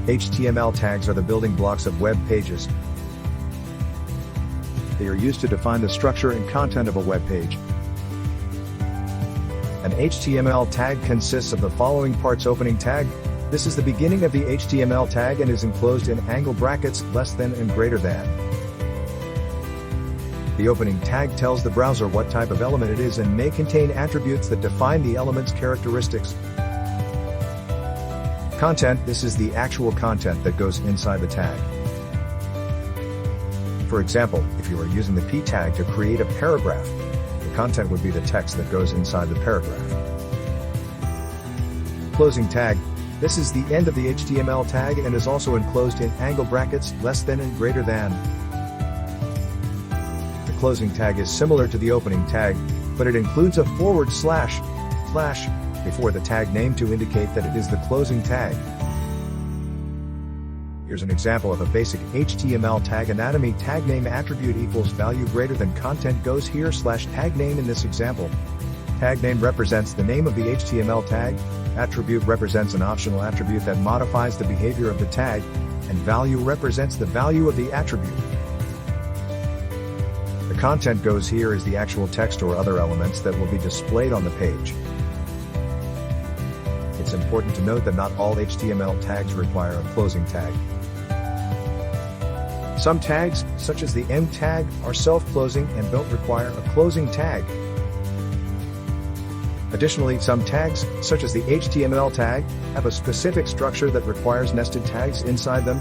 HTML tags are the building blocks of web pages. They are used to define the structure and content of a web page. An HTML tag consists of the following parts: opening tag. This is the beginning of the HTML tag and is enclosed in angle brackets, less than and greater than. The opening tag tells the browser what type of element it is and may contain attributes that define the element's characteristics. Content. This is the actual content that goes inside the tag. For example, if you are using the p tag to create a paragraph, the content would be the text that goes inside the paragraph. Closing tag. This is the end of the HTML tag and is also enclosed in angle brackets, less than and greater than. The closing tag is similar to the opening tag, but it includes a / before the tag name to indicate that it is the closing tag. Here's an example of a basic HTML tag anatomy. Tag name attribute equals value greater than content goes here / tag name. In this example, tag name represents the name of the HTML tag, attribute represents an optional attribute that modifies the behavior of the tag, and value represents the value of the attribute. The content goes here is the actual text or other elements that will be displayed on the page. It's important to note that not all HTML tags require a closing tag. Some tags, such as the end tag, are self-closing and don't require a closing tag. Additionally, some tags, such as the HTML tag, have a specific structure that requires nested tags inside them,